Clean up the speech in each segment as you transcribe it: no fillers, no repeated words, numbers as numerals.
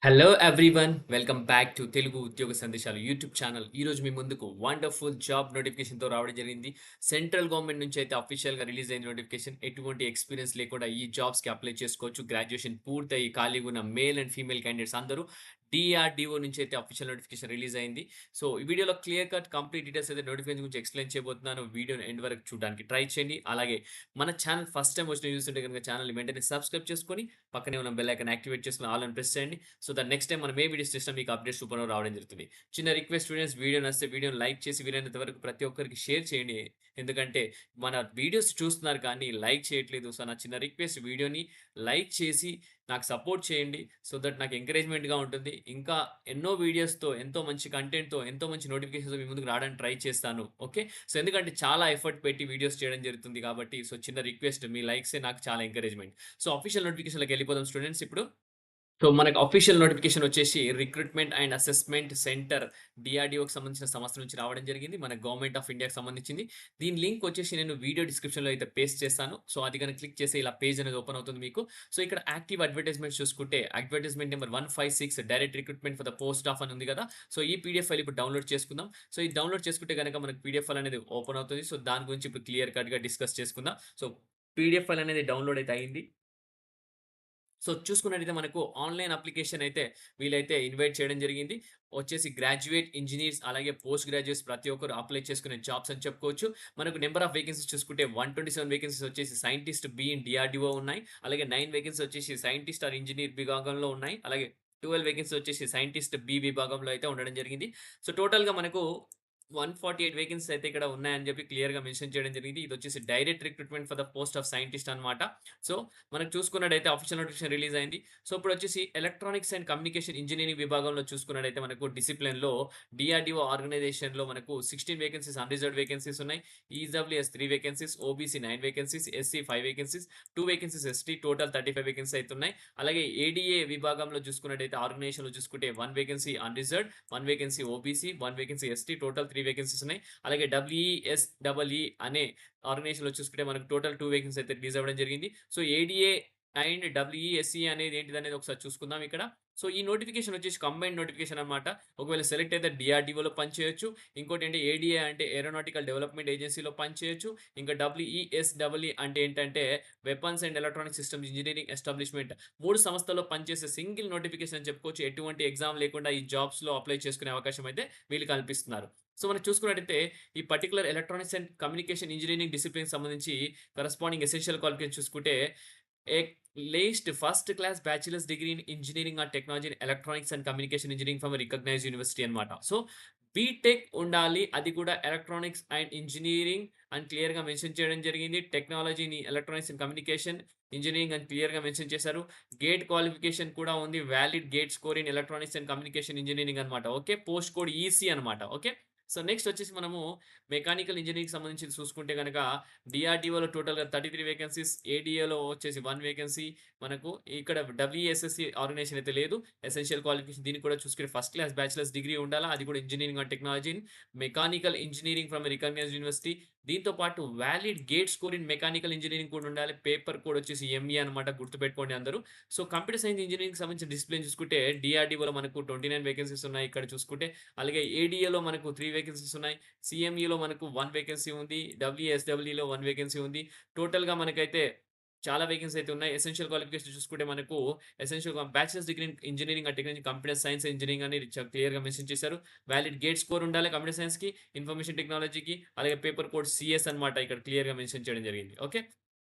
Hello everyone welcome back to Telugu ఉద్యోగ సందేశాలు YouTube channel. ఈరోజు మీ ముందుకు వండర్ఫుల్ జాబ్ నోటిఫికేషన్తో రావడం జరిగింది. సెంట్రల్ గవర్నమెంట్ నుంచి అయితే అఫీషియల్గా రిలీజ్ అయిన నోటిఫికేషన్. ఎటువంటి ఎక్స్పీరియన్స్ లేకుండా ఈ జాబ్స్కి అప్లై చేసుకోవచ్చు. గ్రాడ్యుయేషన్ పూర్తయి ఖాళీగా ఉన్న మేల్ అండ్ ఫీమేల్ క్యాండిడేట్స్ అందరూ డిఆర్డిఓ నుంచి అయితే అఫీషియల్ నోటిఫికేషన్ రిలీజ్ అయింది. సో ఈ వీడియోలో క్లియర్ కట్ కంప్లీట్ డీటెయిల్స్ అయితే నోటిఫికేషన్ గురించి ఎక్స్ప్లెయిన్ చేయబోతున్నాను. వీడియోని ఎండ్ వరకు చూడడానికి ట్రై చేయండి. అలాగే మన ఛానల్ ఫస్ట్ టైం వచ్చిన చూస్తుంటే కనుక ఛానల్ వెంటనే సబ్స్క్రైబ్ చేసుకొని పక్కనే ఉన్న బెల్ ఐకాన్ యాక్టివేట్ చేసుకుని ఆల్ అని ప్రెస్ చేయండి. సో దట్ నెక్స్ట్ టైం మనం ఏ వీడియోస్ చేసినా మీకు అప్డేట్స్ రూపంలో రావడం జరుగుతుంది. చిన్న రిక్వెస్ట్ స్టూడెంట్స్, వీడియో నచ్చితే వీడియోని లైక్ చేసి వీలైనంత వరకు ప్రతి ఒక్కరికి షేర్ చేయండి. ఎందుకంటే మన వీడియోస్ చూస్తున్నారు కానీ లైక్ చేయట్లేదు. సో నా చిన్న రిక్వెస్ట్, వీడియోని లైక్ చేసి నాకు సపోర్ట్ చేయండి. సో దట్ నాకు ఎంకరేజ్మెంట్‌గా ఉంటుంది. ఇంకా ఎన్నో వీడియోస్‌తో, ఎంతో మంచి కంటెంట్‌తో, ఎంతో మంచి నోటిఫికేషన్స్‌తో మీ ముందుకు రావడానికి ట్రై చేస్తాను. ఓకే. సో ఎందుకంటే చాలా ఎఫర్ట్ పెట్టి వీడియోస్ చేయడం జరుగుతుంది కాబట్టి సో చిన్న రిక్వెస్ట్, మీ లైక్సే నాకు చాలా ఎంకరేజ్మెంట్. సో ఆఫీషియల్ నోటిఫికేషన్‌లోకి వెళ్ళిపోదాం స్టూడెంట్స్ ఇప్పుడు. సో, మనకు అఫీషియల్ నోటిఫికేషన్ వచ్చేసి రిక్రూట్‌మెంట్ అండ్ అసెస్‌మెంట్ సెంటర్ డీఆర్‌డీఓకి సంబంధించిన సంస్థ నుంచి రావడం జరిగింది. మన గవర్నమెంట్ ఆఫ్ ఇండియాకి సంబంధించింది. దీని లింక్ వచ్చేసి నేను వీడియో డిస్క్రిప్షన్‌లో అయితే పేస్ట్ చేస్తాను. సో, అది గనుక క్లిక్ చేస్తే ఇలా పేజ్ అనేది ఓపెన్ అవుతుంది మీకు. సో, ఇక్కడ యాక్టివ్ అడ్వర్టైజ్‌మెంట్స్ చూసుకుంటే advertisement number 156 direct recruitment for the post of అని ఉంది కదా! సో, ఈ పీడీఎఫ్ ఫైల్ ఇప్పుడు డౌన్‌లోడ్ చేసుకుందాం. సో, ఇది డౌన్‌లోడ్ చేసుకుంటే గనక మనకు పీడీఎఫ్ ఫైల్ అనేది ఓపెన్ అవుతుంది. సో, దాని గురించి ఇప్పుడు క్లియర్ కట్‌గా డిస్కస్ చేసుకుందాం. సో, పీడీఎఫ్ ఫైల్ అనేది డౌన్‌లోడ్ అయితే అయింది. సో, చూసుకున్నట్టయితే మనకు ఆన్‌లైన్ అప్లికేషన్ అయితే వీళ్ళైతే ఇన్వైట్ చేయడం జరిగింది. వచ్చేసి గ్రాడ్యుయేట్ ఇంజినీర్స్ అలాగే పోస్ట్ గ్రాడ్యుయేట్స్ ప్రతి ఒక్కరు అప్లై చేసుకునే జాబ్స్ అని చెప్పుకోవచ్చు. మనకు నంబర్ ఆఫ్ వేకెన్సీస్ చూసుకుంటే 127 వేకెన్సీస్ వచ్చేసి సైంటిస్ట్ బి ఇన్ డీఆర్‌డీఓ ఉన్నాయి. అలాగే 9 వేకెన్సీస్ వచ్చేసి సైంటిస్ట్ ఆర్ ఇంజినీర్ విభాగంలో ఉన్నాయి. అలాగే 12 వేకెన్సీ వచ్చేసి సైంటిస్ట్ బి విభాగంలో అయితే ఉండడం జరిగింది. సో, టోటల్‌గా మనకు 148 వేకెన్సీస్ అయితే ఇక్కడ ఉన్నాయని చెప్పి క్లియర్‌గా మెన్షన్ చేయడం జరిగింది. ఇదొచ్చేసి direct recruitment for the post of scientist అన్నమాట. సో, మనకు చూసుకున్నట్టయితే అఫీషియల్ నోటిఫికేషన్ రిలీజ్ అయింది. సో, ఇప్పుడొచ్చేసి ఎలక్ట్రానిక్స్ అండ్ కమ్యూనికేషన్ ఇంజినీరింగ్ విభాగంలో చూసుకున్నట్టయితే మనకు డిసిప్లిన్‌లో డీఆర్‌డీఓ ఆర్గనైజేషన్‌లో మనకు 16 వేకెన్సీస్ అన్‌రిజర్వ్డ్ వేకెన్సీస్ ఉన్నాయి. EWS 3 vacancies, OBC 9 vacancies, SC 5 vacancies, 2 vacancies ST total 35 vacancies అయితే ఉన్నాయి. అలాగే ఏడీఏ విభాగంలో చూసుకున్నట్టయితే ఆర్గనైజేషన్‌లో చూసుకుంటే 1 vacancy unreserved, 1 vacancy OBC, 1 vacancy ST total 3 vacancies ఉన్నాయి. అలాగే డబ్ల్యూఈఎస్‌ఈఈ అనే ఆర్గనైజేషన్‌లో చూసుకుంటే మనకు టోటల్ 2 వేకెన్సీస్ అయితే రిలీజ్ అవ్వడం జరిగింది. సో, ఏడీఏ అండ్ డబ్ల్యూఈఎస్‌ఈ అనేది ఏంటిదనేది ఒకసారి చూసుకుందాం ఇక్కడ. సో, ఈ నోటిఫికేషన్ వచ్చేసి కంబైన్డ్ నోటిఫికేషన్ అన్నమాట. ఒకవేళ సెలెక్ట్ అయితే డీఆర్‌డీఓలో పనిచేయొచ్చు. ఇంకోటేంటి ఏడీఏ అంటే ఏరోనాటికల్ డెవలప్‌మెంట్ ఏజెన్సీలో పనిచేయొచ్చు. ఇంకా డబ్ల్యూఈఎస్‌ఈఈ అంటే ఏంటంటే weapons and electronic systems engineering establishment 3 సంస్థల్లో పనిచేసే సింగిల్ నోటిఫికేషన్ అని చెప్పుకోవచ్చు. ఎటువంటి ఎగ్జామ్ లేకుండా ఈ జాబ్స్‌లో అప్లై చేసుకునే అవకాశం అయితే వీళ్ళు కల్పిస్తున్నారు. సో, మనం చూసుకున్నట్టయితే ఈ particular electronics and communication engineering డిసిప్లిన్‌కి సంబంధించి కరెస్పాండింగ్ ఎసెన్షియల్ క్వాలిఫికేషన్ చూసుకుంటే least first class bachelors degree in engineering or technology in electronics and communication engineering from recognised university అన్నమాట. సో, బీటెక్ ఉండాలి. అది కూడా ఎలక్ట్రానిక్స్ అండ్ ఇంజినీరింగ్ అని క్లియర్‌గా మెన్షన్ చేయడం జరిగింది. Technology in electronics and communication engineering అని క్లియర్‌గా మెన్షన్ చేశారు. గేట్ క్వాలిఫికేషన్ కూడా ఉంది. Valid GATE score in electronics and communication engineering అన్నమాట. ఓకే. పోస్ట్ కోడ్ ఈసీ అన్నమాట. ఓకే. సో, నెక్స్ట్ వచ్చేసి మనము మెకానికల్ ఇంజినీరింగ్‌కి సంబంధించి చూసుకుంటే గనక డీఆర్‌డీఓలో టోటల్‌గా 33 వేకెన్సీస్, ఏడీఏలో వచ్చేసి 1 వేకెన్సీ మనకు. ఇక్కడ డబ్ల్యూఎస్ఎస్‌సి ఆర్గనైజేషన్ అయితే లేదు. ఎసెన్షియల్ క్వాలిఫికేషన్ దీనికి కూడా చూసుకుంటే ఫస్ట్ క్లాస్ బ్యాచిలర్స్ డిగ్రీ ఉండాలా. అది కూడా engineering or technology in mechanical engineering from recognised university. దీంతో పాటు valid GATE score in mechanical engineering కూడా ఉండాలి. పేపర్ కోడ్ వచ్చేసి ఎంఈ అనమాట, గుర్తుపెట్టుకోండి అందరూ. సో, కంప్యూటర్ సైన్స్ ఇంజినీరింగ్‌కి సంబంధించిన డిసిప్లిన్ చూసుకుంటే డీఆర్‌డీఓలో మనకు 29 వేకెన్సీస్ ఉన్నాయి ఇక్కడ చూసుకుంటే. అలాగే ఏడీఏలో మనకు 3 వేకెన్సీస్ ఉన్నాయి. సీఎంఈలో మనకు 1 వేకెన్సీ ఉంది. డబ్ల్యూఎస్‌డబ్ల్యూలో 1 వేకెన్సీ ఉంది. టోటల్‌గా మనకైతే చాలా వేకెన్సీ అయితే ఉన్నాయి. ఎసెన్షియల్ క్వాలిఫికేషన్ చూసుకుంటే మనకు bachelors degree in engineering and technology computer science engineering అని క్లియర్‌గా మెన్షన్ చేశారు. వాలిడ్ గేట్ స్కోర్ ఉండాలి కంప్యూటర్ సైన్స్‌కి, ఇన్ఫర్మేషన్ టెక్నాలజీకి. అలాగే పేపర్ కోడ్ సీఎస్ అన్నమాట ఇక్కడ క్లియర్‌గా మెన్షన్ చేయడం జరిగింది. ఓకే.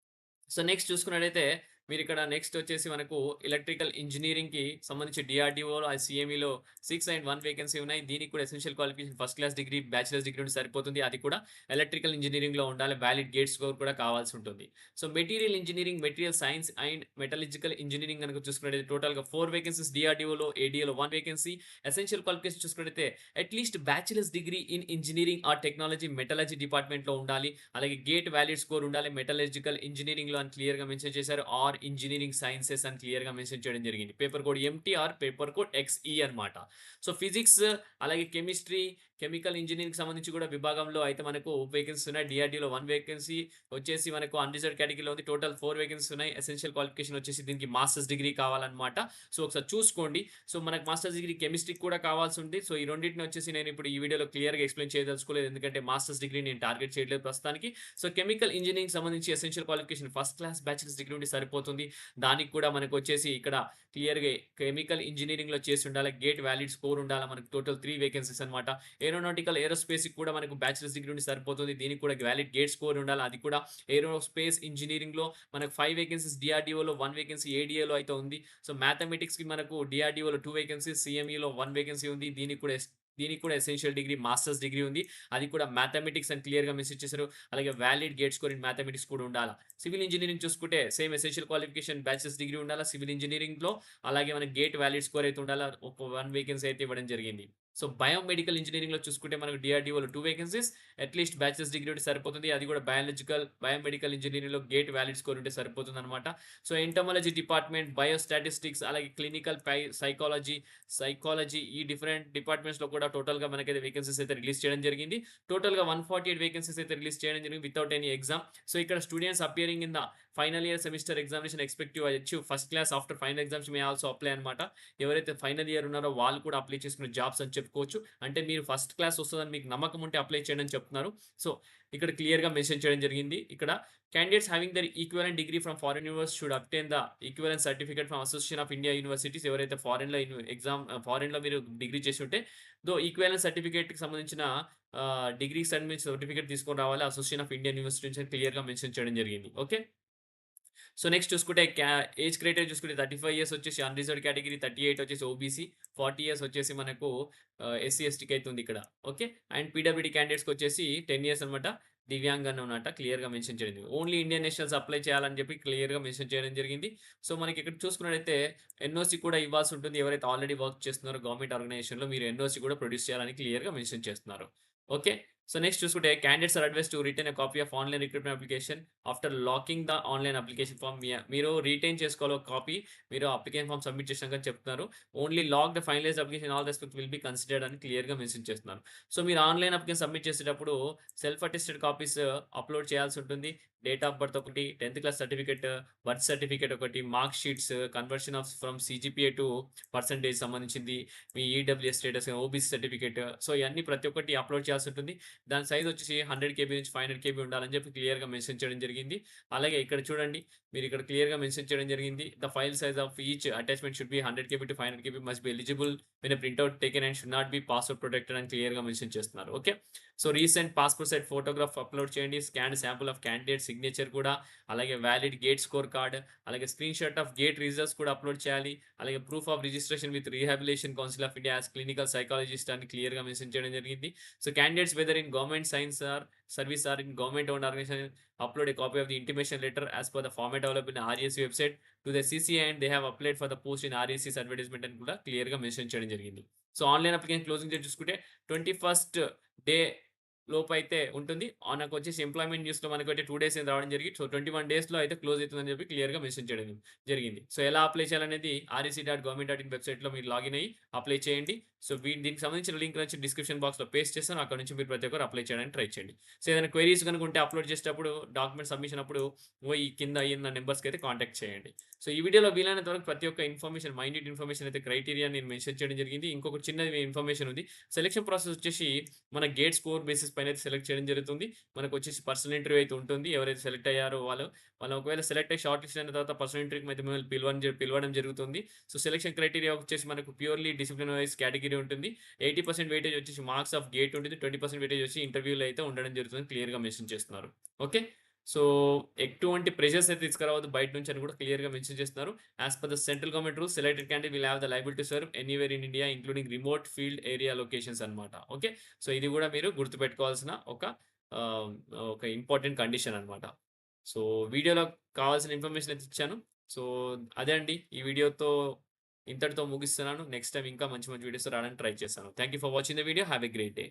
సో, నెక్స్ట్ చూసుకున్నట్టయితే మీరిక్కడ నెక్స్ట్ వచ్చేసి మనకు ఎలక్ట్రికల్ ఇంజినీరింగ్‌కి సంబంధించి డీఆర్‌డీఓలో, సీఎంఈలో 6 అండ్ 1 వేకెన్సీ ఉన్నాయి. దీనికి కూడా essential qualification first class degree, bachelors degree ఉంటే సరిపోతుంది. అది కూడా ఎలక్ట్రికల్ ఇంజినీరింగ్‌లో ఉండాలి. వాలిడ్ గేట్ స్కోర్ కూడా కావాల్సి ఉంటుంది. So, material engineering, material science and metallurgical engineering గనుక చూసుకున్నట్టయితే టోటల్‌గా 4 వేకెన్సీస్ డీఆర్‌డీఓలో, ఏడీఏలో 1 వేకెన్సీ. ఎసెన్షియల్ క్వాలిఫికేషన్ చూసుకున్నట్టయితే at least bachelors degree in engineering or technology metallurgy డిపార్ట్‌మెంట్‌లో ఉండాలి. అలాగే గేట్ వాలిడ్ స్కోర్ ఉండాలి. మెటలర్జికల్ ఇంజినీరింగ్‌లో అని క్లియర్‌గా మెన్షన్ చేశారు. ఆర్ ఇంజినీరింగ్ సైన్సెస్ అని క్లియర్‌గా మెన్షన్ చేయడం జరిగింది. Paper code empty are paper code exe అన్నమాట. సో, ఫిజిక్స్ అలాగే కెమిస్ట్రీ, కెమికల్ ఇంజినీరింగ్‌కి సంబంధించి కూడా విభాగంలో అయితే మనకు వేకెన్సీస్ ఉన్నాయి. డీఆర్‌డీఓలో 1 వేకెన్సీ వచ్చేసి మనకు అన్‌రిజర్వ్డ్ కేటగిరీలో ఉంది. టోటల్ 4 వేకెన్సీస్ ఉన్నాయి. ఎసెన్షియల్ క్వాలిఫికేషన్ వచ్చేసి దీనికి మాస్టర్స్ డిగ్రీ కావాలన్నమాట. సో, ఒకసారి చూసుకోండి. సో, మనకు మాస్టర్స్ డిగ్రీ కెమిస్ట్రీకి కూడా కావాల్సి ఉంది. సో, ఈ రెండిటిని వచ్చేసి నేను ఇప్పుడు ఈ వీడియోలో క్లియర్‌గా ఎక్స్‌ప్లెయిన్ చేయదలుచుకోలేదు. ఎందుకంటే మాస్టర్స్ డిగ్రీ నేను టార్గెట్ చేయట్లేదు ప్రస్తుతానికి. సో, కెమికల్ ఇంజినీరింగ్‌కి సంబంధించి essential qualification first class bachelors degree ఉంటే సరిపోతుంది. దానికి కూడా మనకొచ్చేసి ఇక్కడ క్లియర్‌గా కెమికల్ ఇంజినీరింగ్‌లో చేసి ఉండాలి. గేట్ వ్యాలిడ్ స్కోర్ ఉండాలి. మనకు టోటల్ 3 వేకెన్సీస్ అన్నమాట. ఏరోనాటికల్ ఏరోస్పేస్‌కి కూడా మనకు బ్యాచిలర్స్ డిగ్రీ ఉంటే సరిపోతుంది. దీనికి కూడా వ్యాలిడ్ గేట్ స్కోర్ ఉండాలి. అది కూడా ఏరోస్పేస్ ఇంజినీరింగ్‌లో మనకు 5 వేకెన్సీస్ డీఆర్‌డీఓలో 1 వేకెన్సీ ఏడీఏలో అయితే ఉంది. సో, మ్యాథమెటిక్స్‌కి మనకు డీఆర్‌డీఓలో 2 వేకెన్సీస్, సీఎంఈలో 1 వేకెన్సీ ఉంది. దీనికి కూడా ఎసెన్షియల్ డిగ్రీ మాస్టర్స్ డిగ్రీ ఉంది. అది కూడా మ్యాథమెటిక్స్ అని క్లియర్‌గా మెన్షన్ చేశారు. అలాగే valid GATE score in mathematics కూడా ఉండాల. సివిల్ ఇంజినీరింగ్ చూసుకుంటే same essential qualification bachelors degree ఉండాలా సివిల్ ఇంజినీరింగ్‌లో. అలాగే మనకి గేట్ వ్యాలిడ్ స్కోర్ అయితే ఉండాలా. ఒక 1 వేకెన్సీ అయితే ఇవ్వడం జరిగింది. సో, బయోమెడికల్ ఇంజినీరింగ్‌లో చూసుకుంటే మనకు డీఆర్‌డీఓలో 2 వేకెన్సీస్ అట్‌లీస్ట్ బ్యాచిలర్స్ డిగ్రీ ఉంటే సరిపోతుంది. అది కూడా బయోమెడికల్ ఇంజినీరింగ్‌లో గేట్ వ్యాలిడ్ స్కోర్ ఉంటే సరిపోతుందన్నమాట. సో, ఎంటమాలజీ డిపార్ట్‌మెంట్, బయోస్టాటిస్టిక్స్ అలాగే క్లినికల్ సైకాలజీ ఈ డిఫరెంట్ డిపార్ట్‌మెంట్స్‌లో కూడా టోటల్‌గా మనకైతే వేకెన్సీస్ అయితే రిలీజ్ చేయడం జరిగింది. టోటల్‌గా 148 వేకెన్సీస్ అయితే రిలీజ్ చేయడం జరిగింది వితౌట్ ఎనీ ఎగ్జామ్. సో, ఇక్కడ students appearing in the final year semester examination expect to achieve first class after final exams may also apply అన్నమాట. ఎవరైతే ఫైనల్ ఇయర్ ఉన్నారో వాళ్ళు కూడా అప్లై చేసుకునే జాబ్స్ అని చెప్పుకోవచ్చు. అంటే మీరు ఫస్ట్ క్లాస్ వస్తదని మీకు నమ్మకం ఉంటే అప్లై చేయండి అని చెప్తున్నారు. సో, ఇక్కడ క్లియర్‌గా మెన్షన్ చేయడం జరిగింది. ఇక్కడ candidates having their equivalent degree from foreign universities should obtain the equivalent certificate from Association of India Universities. ఎవరైతే ఫారెన్‌లో మీరు డిగ్రీ చేసి ఉంటే ఈక్వివాలెంట్ సర్టిఫికేట్‌కి సంబంధించిన డిగ్రీకి సంబంధించిన సర్టిఫికేట్ తీసుకొని రావాలి. అసోసియేషన్ ఆఫ్ ఇండియన్ యూనివర్సిటీ నుంచి క్లియర్‌గా మెన్షన్ చేయడం జరిగింది. ఓకే. సో, నెక్స్ట్ చూసుకుంటే ఏజ్ క్రైటీరియా చూసుకుంటే 35 ఇయర్స్ వచ్చేసి అన్‌రిజర్వ్డ్ కేటగిరీ, 38 వచ్చేసి ఓబీసీ, 40 ఇయర్స్ వచ్చేసి మనకు ఎస్సీ, ఎస్టీకి అయితే ఉంది ఇక్కడ. ఓకే. అండ్ పీడబ్ల్యూడీ క్యాండిడేట్స్‌కి వచ్చేసి 10 ఇయర్స్ అన్నమాట. దివ్యాంగ్ అని ఉన్నట క్లియర్‌గా మెన్షన్ చేయడం. ఓన్లీ ఇండియన్ నేషనల్స్ అప్లై చేయాలని చెప్పి క్లియర్‌గా మెన్షన్ చేయడం జరిగింది. సో, మనకి ఇక్కడ చూసుకున్నట్టయితే ఎన్ఓసీ కూడా ఇవ్వాల్సి ఉంటుంది. ఎవరైతే ఆల్రెడీ వర్క్ చేస్తున్నారో గవర్నమెంట్ ఆర్గనైజేషన్‌లో మీరు ఎన్ఓసీ కూడా ప్రొడ్యూస్ చేయాలని క్లియర్‌గా మెన్షన్ చేస్తున్నారు. ఓకే. సో, నెక్స్ట్ చూసుకుంటే candidates are advised to retain a copy of online recruitment application after locking the online application form. మీరు రిటైన్ చేసుకోవాలి ఒక కాపీ. మీరు అప్లికేషన్ ఫార్మ్ సబ్మిట్ చేసినాక అని చెప్తున్నారు. Only lock the finalised application in all respect will be considered అని క్లియర్‌గా mention చేస్తున్నారు. సో, మీరు ఆన్‌లైన్ అప్లికేషన్ సబ్మిట్ చేసేటప్పుడు సెల్ఫ్ అటెస్టెడ్ కాపీస్ అప్‌లోడ్ చేయాల్సి ఉంటుంది. డేట్ ఆఫ్ బర్త్ ఒకటి, 10థ్ క్లాస్ సర్టిఫికేట్, బర్త్ సర్టిఫికేట్ ఒకటి, mark sheets, conversion from CGPA to percentage సంబంధించింది, మీ EWS status, OBC certificate. So, ఇయన్నీ ప్రతి ఒక్కటి అప్‌లోడ్ చేయాల్సి ఉంటుంది. దాని సైజ్ వచ్చేసి 100 కేబీ నుంచి 500 కేబీ ఉండాలని చెప్పి క్లియర్‌గా మెన్షన్ చేయడం జరిగింది. అలాగే ఇక్కడ చూడండి. మీరు ఇక్కడ క్లియర్‌గా మెన్షన్ చేయడం జరిగింది. The file size of each attachment should be 100 KB to 500 KB must be eligible when a print taken and should not be password protected అని క్లియర్‌గా మెన్షన్ చేస్తున్నారు. Okay. So, recent passport size photograph upload చేయండి. Scanned sample of candidate signature కూడా, అలాగే valid GATE score card, అలాగే screenshot of GATE results కూడా upload చేయాలి. అలాగే proof of registration with rehabilitation council of India as clinical psychologist అని క్లియర్‌గా mention చేయడం జరిగింది. So, candidates whether in government science or service or in government owned organization upload a copy of the intimation letter as per the format available in REC website to the CCI and they have applied for the post in REC's advertisement అని కూడా క్లియర్‌గా mention చేయడం జరిగింది. So, online application closing date చూసుకుంటే 21st day లోపైతే ఉంటుంది. నాకొచ్చేసి employment న్యూస్‌లో మనకైతే 2 days అయింది రావడం జరిగి. సో, 21 డేస్‌లో అయితే క్లోజ్ అయితుందని చెప్పి క్లియర్‌గా మెన్షన్ చేయడం జరిగింది. సో, ఎలా అప్లై చేయాలనేది rec.government.in వెబ్‌సైట్‌లో మీరు లాగిన్ అయ్యి అప్లై చేయండి. సో, దీనికి సంబంధించిన లింక్ వచ్చి డిస్క్రిప్షన్ బాక్స్‌లో పేస్ట్ చేస్తాను. అక్కడ నుంచి మీరు ప్రతి ఒక్కరు అప్లై చేయడానికి ట్రై చేయండి. సో, ఏదైనా క్వెరీస్ గనుక ఉంటే అప్లోడ్ చేసేటప్పుడు డాక్యుమెంట్ సబ్మిషన్ అప్పుడు ఈ కింద ఉన్న నంబర్స్‌కి అయితే కాంటాక్ట్ చేయండి. సో, ఈ వీడియోలో వీలైనంత వరకు ప్రతి ఒక్క ఇన్ఫర్మేషన్ మైన్యూట్ ఇన్ఫర్మేషన్ అయితే క్రైటీరియా నేను మెన్షన్ చేయడం జరిగింది. ఇంకొక చిన్నది ఇన్ఫర్మేషన్ ఉంది. సెలక్షన్ ప్రాసెస్ వచ్చేసి మన గేట్ స్కోర్ బేసిస్ పైన అయితే సెలెక్ట్ చేయడం జరుగుతుంది. మనకొచ్చేసి పర్సనల్ ఇంటర్వ్యూ అయితే ఉంటుంది. ఎవరైతే సెలెక్ట్ అయ్యారో వాళ్ళు ఒకవేళ సెలెక్ట్ అయ్యి షార్ట్ లిస్ట్ అయిన తర్వాత పర్సనల్ ఇంటర్వ్యూకి అయితే మిమ్మల్ని పిలవడం జరుగుతుంది. సో, సెలక్షన్ క్రైటీరియా వచ్చేసి మనకు ప్యూర్‌లీ డిసిప్లిన్ వైస్ కేటగిరీ ఉంటుంది. 80% వెయిటేజ్ వచ్చేసి మార్క్స్ ఆఫ్ గేట్ ఉంటుంది. 20% వెయిటేజ్ వచ్చి ఇంటర్వ్యూలో అయితే ఉండడం జరుగుతుంది. క్లియర్‌గా మెన్షన్ చేస్తున్నారు. ఓకే. సో, ఎటువంటి ప్రెషర్స్ అయితే తీసుకురావద్దు బయట నుంచి అని కూడా క్లియర్‌గా మెన్షన్ చేస్తున్నారు. As per the central government rules selected candidate will have the liability to serve anywhere in India including remote field area locations అన్నమాట. ఓకే. సో, ఇది కూడా మీరు గుర్తుపెట్టుకోవాల్సిన ఆహ్, ఒక ఇంపార్టెంట్ కండిషన్ అన్నమాట. సో, వీడియోలో కావాల్సిన ఇన్ఫర్మేషన్ అయితే ఇచ్చాను. సో, అదే అండి. ఈ వీడియోతో ఇంతటితో ముగిస్తున్నాను. నెక్స్ట్ టైమ్ ఇంకా మంచి మంచి వీడియోస్‌తో రావడానికి ట్రై చేస్తాను. Thank you for watching the video. Have a great day.